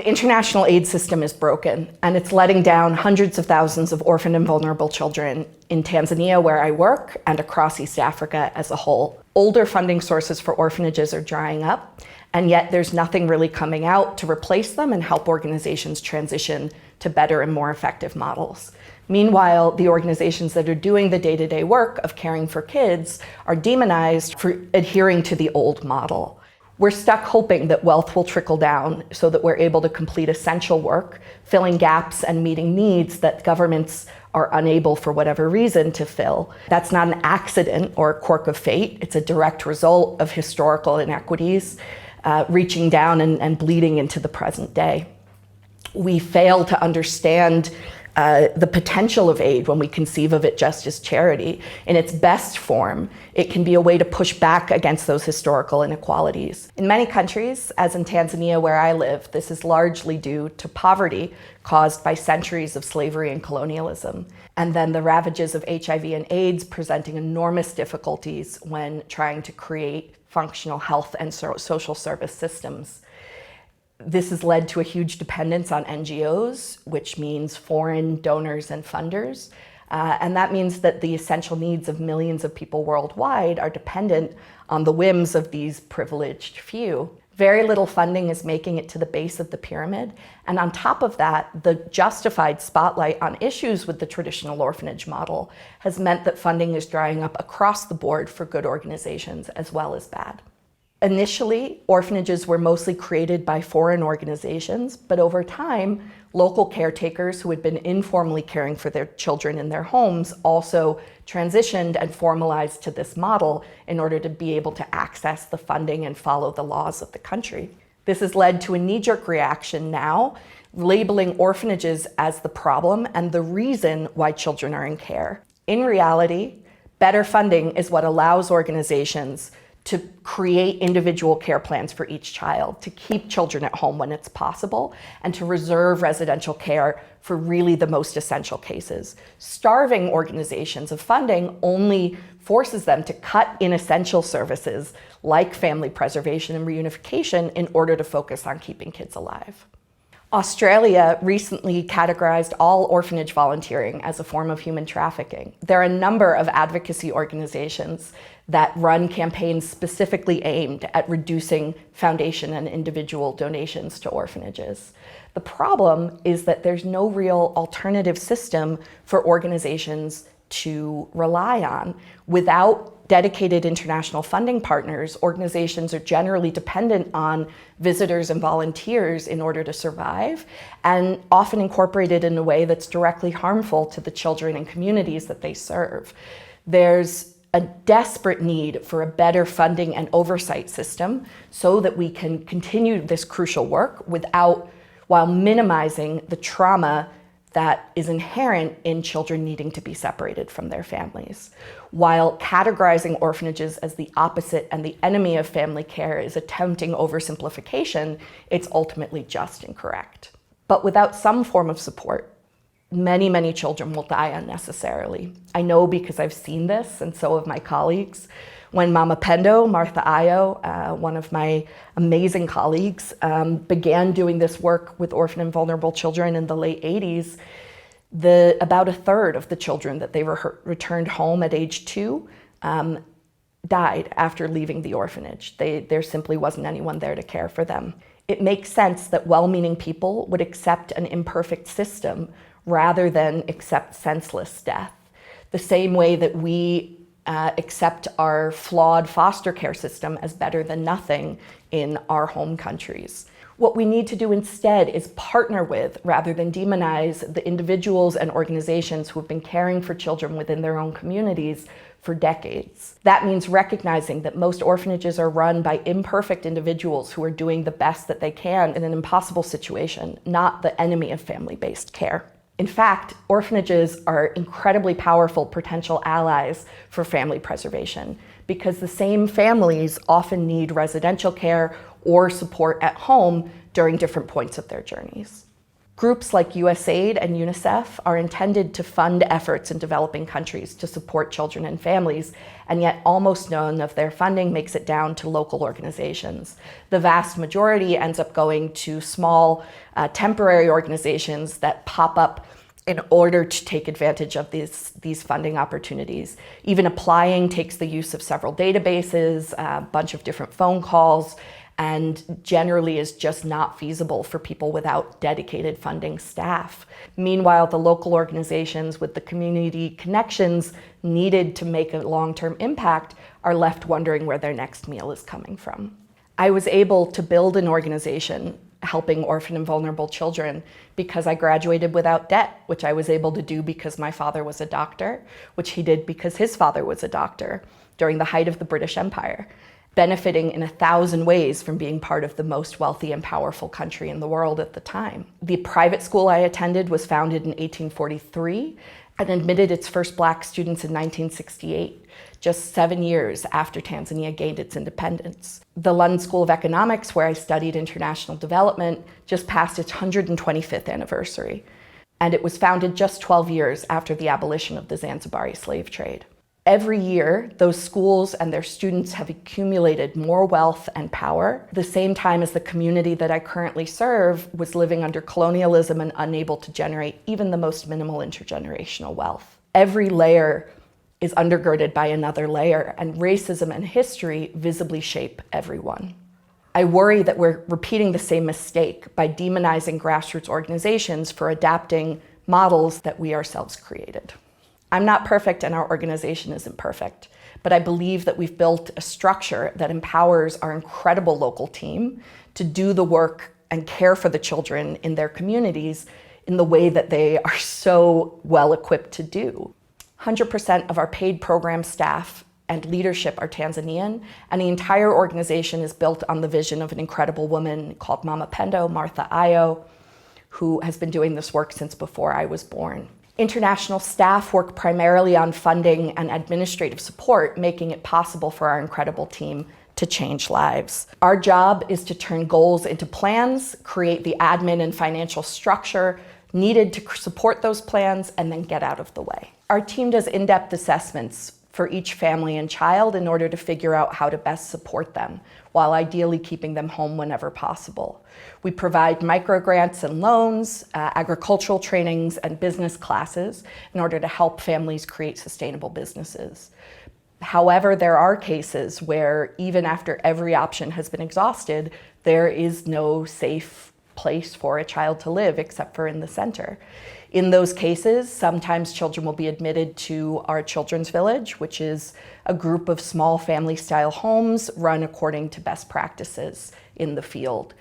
The international aid system is broken, and it's letting down hundreds of thousands of orphaned and vulnerable children in Tanzania, where I work, and across East Africa as a whole. Older funding sources for orphanages are drying up, and yet there's nothing really coming out to replace them and help organizations transition to better and more effective models. Meanwhile, the organizations that are doing the day-to-day work of caring for kids are demonized for adhering to the old model. We're stuck hoping that wealth will trickle down so that we're able to complete essential work, filling gaps and meeting needs that governments are unable, for whatever reason, to fill. That's not an accident or a quirk of fate. It's a direct result of historical inequities reaching down and bleeding into the present day. We fail to understand the potential of aid when we conceive of it just as charity. In its best form, it can be a way to push back against those historical inequalities. In many countries, as in Tanzania where I live, this is largely due to poverty caused by centuries of slavery and colonialism, and then the ravages of HIV and AIDS presenting enormous difficulties when trying to create functional health and social service systems. This has led to a huge dependence on NGOs, which means foreign donors and funders. And that means that the essential needs of millions of people worldwide are dependent on the whims of these privileged few. Very little funding is making it to the base of the pyramid. And on top of that, the justified spotlight on issues with the traditional orphanage model has meant that funding is drying up across the board for good organizations as well as bad. Initially, orphanages were mostly created by foreign organizations, but over time, local caretakers who had been informally caring for their children in their homes also transitioned and formalized to this model in order to be able to access the funding and follow the laws of the country. This has led to a knee-jerk reaction now, labeling orphanages as the problem and the reason why children are in care. In reality, better funding is what allows organizations to create individual care plans for each child, to keep children at home when it's possible, and to reserve residential care for really the most essential cases. Starving organizations of funding only forces them to cut inessential services like family preservation and reunification in order to focus on keeping kids alive. Australia recently categorized all orphanage volunteering as a form of human trafficking. There are a number of advocacy organizations that run campaigns specifically aimed at reducing foundation and individual donations to orphanages. The problem is that there's no real alternative system for organizations to rely on. Without dedicated international funding partners, organizations are generally dependent on visitors and volunteers in order to survive, and often incorporated in a way that's directly harmful to the children and communities that they serve. There's a desperate need for a better funding and oversight system so that we can continue this crucial work while minimizing the trauma that is inherent in children needing to be separated from their families. While categorizing orphanages as the opposite and the enemy of family care is a tempting oversimplification, it's ultimately just incorrect. But without some form of support, many, many children will die unnecessarily. I know because I've seen this, and so have my colleagues. When Mama Pendo, Martha Ayo, one of my amazing colleagues, began doing this work with orphan and vulnerable children in the late 80s, about a third of the children that they returned home at age 2 died after leaving the orphanage. There simply wasn't anyone there to care for them. It makes sense that well-meaning people would accept an imperfect system rather than accept senseless death. The same way that we accept our flawed foster care system as better than nothing in our home countries. What we need to do instead is partner with, rather than demonize, the individuals and organizations who have been caring for children within their own communities for decades. That means recognizing that most orphanages are run by imperfect individuals who are doing the best that they can in an impossible situation, not the enemy of family-based care. In fact, orphanages are incredibly powerful potential allies for family preservation because the same families often need residential care or support at home during different points of their journeys. Groups like USAID and UNICEF are intended to fund efforts in developing countries to support children and families, and yet almost none of their funding makes it down to local organizations. The vast majority ends up going to small, temporary organizations that pop up in order to take advantage of these funding opportunities. Even applying takes the use of several databases, a bunch of different phone calls, and generally is just not feasible for people without dedicated funding staff. Meanwhile, the local organizations with the community connections needed to make a long-term impact are left wondering where their next meal is coming from. I was able to build an organization helping orphan and vulnerable children because I graduated without debt, which I was able to do because my father was a doctor, which he did because his father was a doctor during the height of the British Empire, benefiting in 1,000 ways from being part of the most wealthy and powerful country in the world at the time. The private school I attended was founded in 1843 and admitted its first Black students in 1968, just 7 years after Tanzania gained its independence. The London School of Economics, where I studied international development, just passed its 125th anniversary, and it was founded just 12 years after the abolition of the Zanzibari slave trade. Every year, those schools and their students have accumulated more wealth and power, the same time as the community that I currently serve was living under colonialism and unable to generate even the most minimal intergenerational wealth. Every layer is undergirded by another layer, and racism and history visibly shape everyone. I worry that we're repeating the same mistake by demonizing grassroots organizations for adapting models that we ourselves created. I'm not perfect and our organization isn't perfect, but I believe that we've built a structure that empowers our incredible local team to do the work and care for the children in their communities in the way that they are so well equipped to do. 100% of our paid program staff and leadership are Tanzanian, and the entire organization is built on the vision of an incredible woman called Mama Pendo, Martha Ayo, who has been doing this work since before I was born. International staff work primarily on funding and administrative support, making it possible for our incredible team to change lives. Our job is to turn goals into plans, create the admin and financial structure needed to support those plans, and then get out of the way. Our team does in-depth assessments for each family and child in order to figure out how to best support them, while ideally keeping them home whenever possible. We provide microgrants and loans, agricultural trainings, and business classes in order to help families create sustainable businesses. However, there are cases where even after every option has been exhausted, there is no safe place for a child to live except for in the center. In those cases, sometimes children will be admitted to our children's village, which is a group of small family-style homes run according to best practices in the field.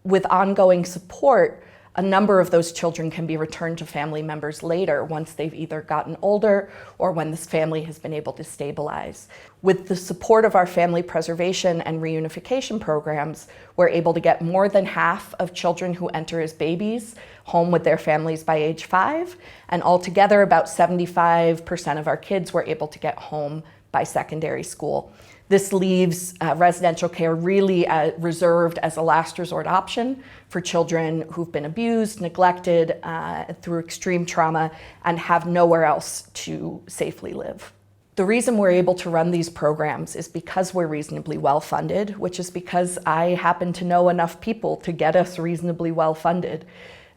With ongoing support, a number of those children can be returned to family members later once they've either gotten older or when this family has been able to stabilize. With the support of our family preservation and reunification programs, we're able to get more than half of children who enter as babies home with their families by age 5, and altogether about 75% of our kids were able to get home by secondary school. This leaves residential care really reserved as a last resort option for children who've been abused, neglected through extreme trauma, and have nowhere else to safely live. The reason we're able to run these programs is because we're reasonably well funded, which is because I happen to know enough people to get us reasonably well funded.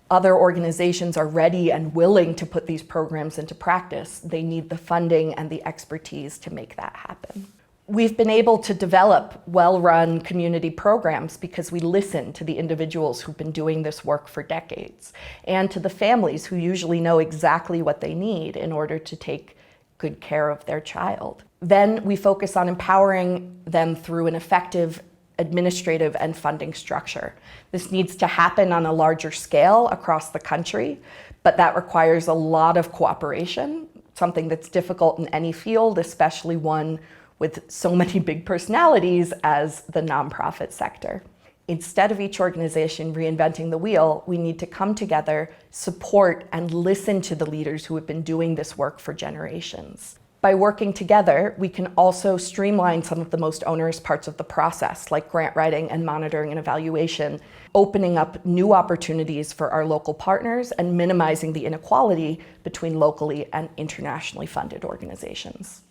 Other organizations are ready and willing to put these programs into practice. They need the funding and the expertise to make that happen. We've been able to develop well-run community programs because we listen to the individuals who've been doing this work for decades, and to the families who usually know exactly what they need in order to take good care of their child. Then we focus on empowering them through an effective administrative and funding structure. This needs to happen on a larger scale across the country, but that requires a lot of cooperation, something that's difficult in any field, especially one with so many big personalities as the nonprofit sector. Instead of each organization reinventing the wheel, we need to come together, support, and listen to the leaders who have been doing this work for generations. By working together, we can also streamline some of the most onerous parts of the process, like grant writing and monitoring and evaluation, opening up new opportunities for our local partners and minimizing the inequality between locally and internationally funded organizations.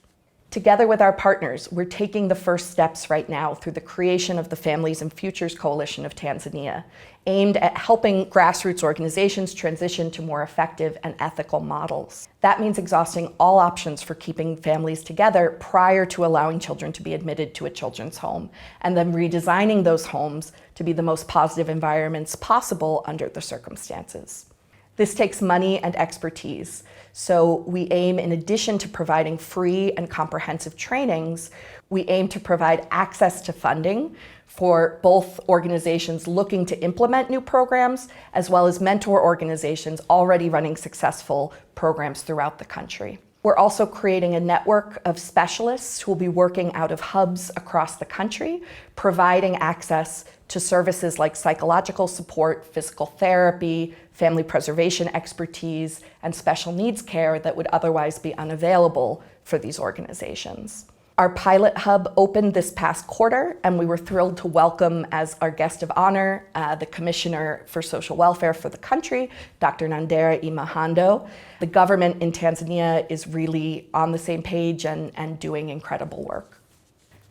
Together with our partners, we're taking the first steps right now through the creation of the Families and Futures Coalition of Tanzania, aimed at helping grassroots organizations transition to more effective and ethical models. That means exhausting all options for keeping families together prior to allowing children to be admitted to a children's home, and then redesigning those homes to be the most positive environments possible under the circumstances. This takes money and expertise. So we aim, in addition to providing free and comprehensive trainings, we aim to provide access to funding for both organizations looking to implement new programs, as well as mentor organizations already running successful programs throughout the country. We're also creating a network of specialists who will be working out of hubs across the country, providing access to services like psychological support, physical therapy, family preservation expertise, and special needs care that would otherwise be unavailable for these organizations. Our pilot hub opened this past quarter, and we were thrilled to welcome as our guest of honor the Commissioner for Social Welfare for the country, Dr. Nandera Imahando. The government in Tanzania is really on the same page and doing incredible work.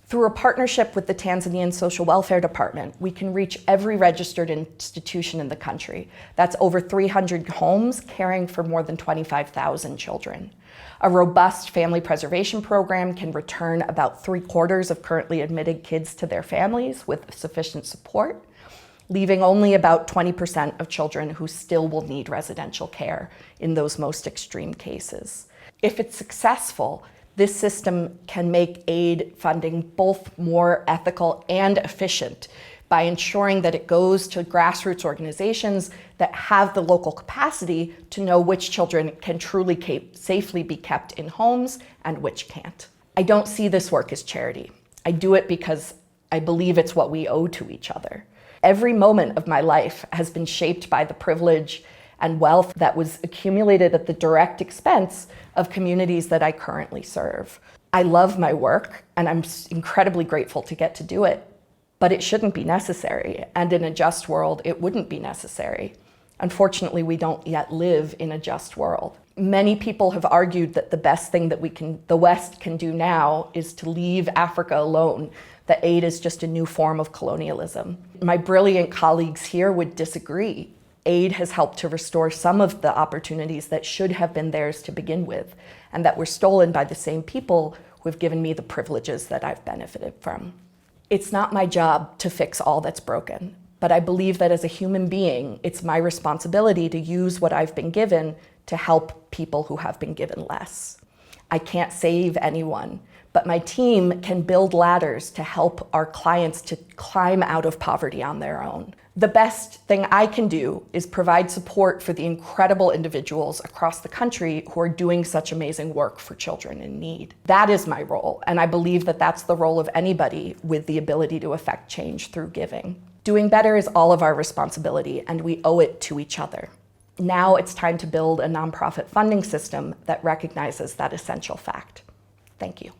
Through a partnership with the Tanzanian Social Welfare Department, we can reach every registered institution in the country. That's over 300 homes caring for more than 25,000 children. A robust family preservation program can return about 3/4 of currently admitted kids to their families with sufficient support, leaving only about 20% of children who still will need residential care in those most extreme cases. If it's successful, this system can make aid funding both more ethical and efficient by ensuring that it goes to grassroots organizations that have the local capacity to know which children can truly safely be kept in homes and which can't. I don't see this work as charity. I do it because I believe it's what we owe to each other. Every moment of my life has been shaped by the privilege and wealth that was accumulated at the direct expense of communities that I currently serve. I love my work, and I'm incredibly grateful to get to do it, but it shouldn't be necessary, and in a just world, it wouldn't be necessary. Unfortunately, we don't yet live in a just world. Many people have argued that the best thing that the West can do now is to leave Africa alone, that aid is just a new form of colonialism. My brilliant colleagues here would disagree. Aid has helped to restore some of the opportunities that should have been theirs to begin with, and that were stolen by the same people who have given me the privileges that I've benefited from. It's not my job to fix all that's broken, but I believe that as a human being, it's my responsibility to use what I've been given to help people who have been given less. I can't save anyone, but my team can build ladders to help our clients to climb out of poverty on their own. The best thing I can do is provide support for the incredible individuals across the country who are doing such amazing work for children in need. That is my role, and I believe that that's the role of anybody with the ability to affect change through giving. Doing better is all of our responsibility, and we owe it to each other. Now it's time to build a nonprofit funding system that recognizes that essential fact. Thank you.